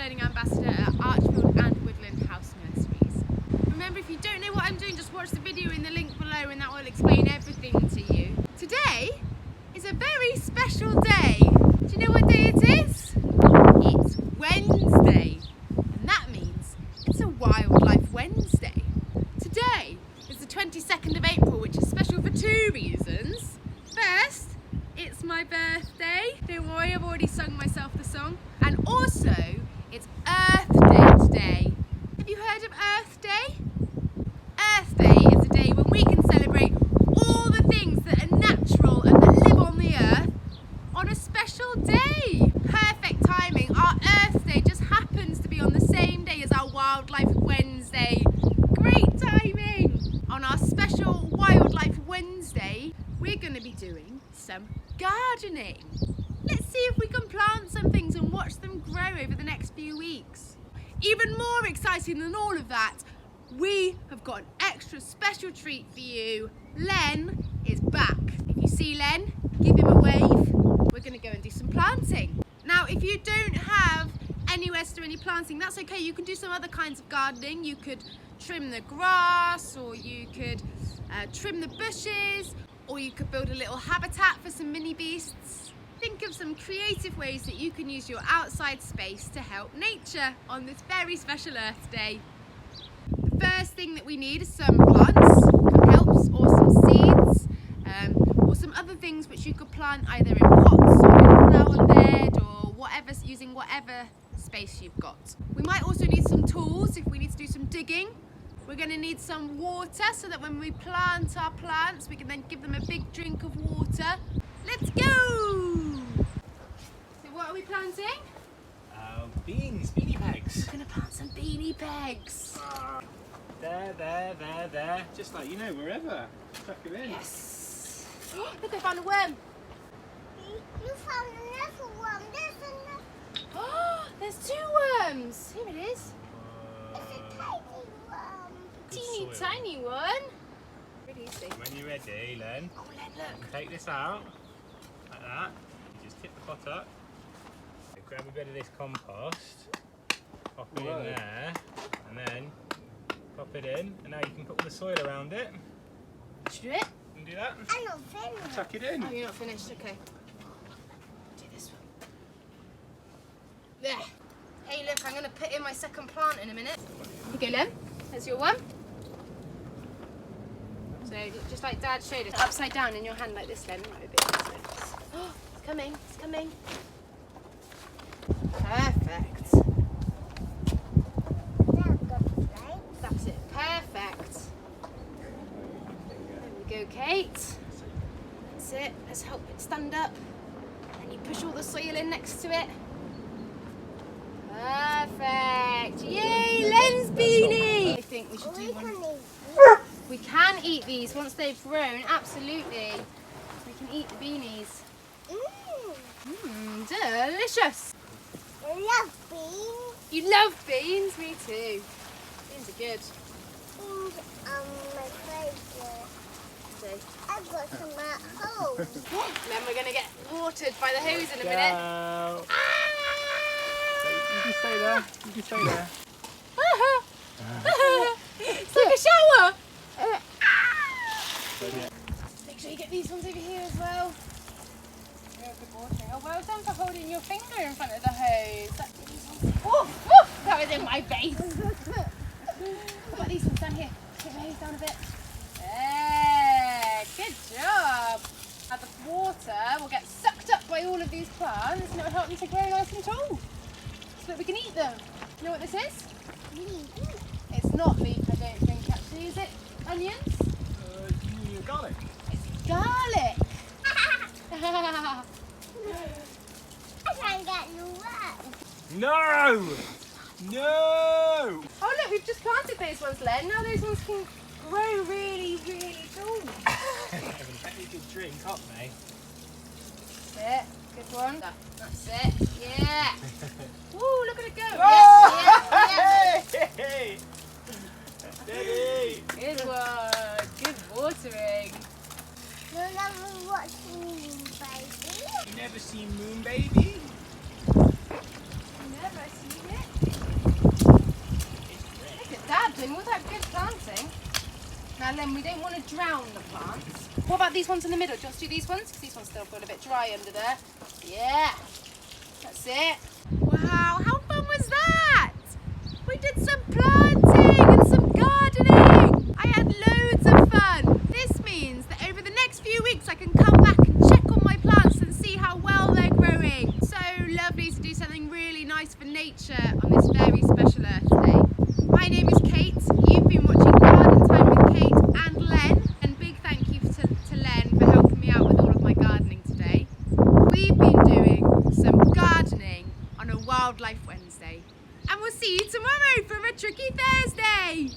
Learning Ambassador at Archfield and Woodland House Nurseries. Remember, if you don't know what I'm doing, just watch the video in the link below and that will explain everything to you. Today is a very special day. Do you know what day it is? It's Wednesday, and that means it's a Wildlife Wednesday. Today is the 22nd of April, which is special for two reasons. First, it's my birthday. Don't worry, I've already sung myself the song. And also, it's Earth Day today. Have you heard of Earth Day? Earth Day is a day when we can celebrate all the things that are natural and that live on the earth on a special day. Perfect timing. Our Earth Day just happens to be on the same day as our Wildlife Wednesday. Great timing! On our special Wildlife Wednesday, we're going to be doing some gardening. Let's see if we can plant some things and watch them grow over the next few weeks. Even more exciting than all of that, we have got an extra special treat for you. Len is back. If you see Len, give him a wave. We're going to go and do some planting. Now, if you don't have anywhere to do any planting, that's okay. You can do some other kinds of gardening. You could trim the grass, or you could trim the bushes, or you could build a little habitat for some mini beasts. Think of some creative ways that you can use your outside space to help nature on this very special Earth Day. The first thing that we need is some plants, some helps, or some seeds, or some other things which you could plant either in pots or in a flower bed or whatever, using whatever space you've got. We might also need some tools if we need to do some digging. We're going to need some water so that when we plant our plants, we can then give them a big drink of water. Let's go! So what are we planting? Beans, beanie pegs. We're going to plant some beanie pegs. There. Just like, wherever. Chuck it in. Yes! Look, I found a worm. You found another one. There's another. Oh, there's two worms. Here it is. It's a tiny one. Teeny tiny one. Pretty easy. When you're ready, Len, Oh, Len, look. take this out, like that. You just tip the pot up. So grab a bit of this compost, pop it in there, and then pop it in, and now you can put all the soil around it. Should we do it? You can do that. I'm not finished. Chuck it in. Oh, you're not finished? Okay. Do this one. There. Hey, look, I'm going to put in my second plant in a minute. Here you go, Len. There's your one. So, just like Dad showed us, upside down in your hand like this, Len. Might be a bit easier. Oh, it's coming. It's coming. Perfect. That's it. Perfect. There we go, Kate. That's it. Let's help it stand up. And you push all the soil in next to it. Perfect. Yay, Len's beanie. I think we should do one. We can eat these once they've grown. Absolutely. We can eat the beanies. Delicious. I love beans. You love beans? Me too. Beans are good. Beans are my favourite. So, I've got some at home. then we're going to get watered by the hose in a minute. Go. You can stay there. You can stay there. It's like a shower. Make sure you get these ones over here as well. Real good watering. Oh, well done for holding your finger in front of the hose. That was in my face. What about these ones down here? Take the hose down a bit. There. Good job. Now the water will get sucked up by all of these plants and it will help them to grow nice and tall. So that we can eat them. You know what this is? It's not leek, I don't think, actually. Is it onions? You mean garlic? It's garlic. I can't get you wet. No! No! Oh look, we've just planted those ones, Len. Now those ones can grow really, really tall. Have a good drink, can't they? That's it. Good one. That's it. Yeah. Woo, look at it go. Oh! Yes. Hey! Steady! Good one. Good watering. You never watched me, baby. You never seen Moon Baby? Never seen it. Look at Dad doing all that good planting. Now Len, we don't want to drown the plants. What about these ones in the middle? Do you want to do these ones? Because these ones still feel a bit dry under there. Yeah, that's it. Wow, how fun was that? We did some planting and some gardening. I had loads of fun. This means that over the next few weeks I can come back and check on my plants and see how well they're growing. So lovely to do something really nice for nature on this very special Earth Day. My name is Kate. You've been watching Garden Time with Kate and Len. And big thank you to Len for helping me out with all of my gardening today. We've been doing some gardening on a Wildlife Wednesday. And we'll see you tomorrow for a Tricky Thursday.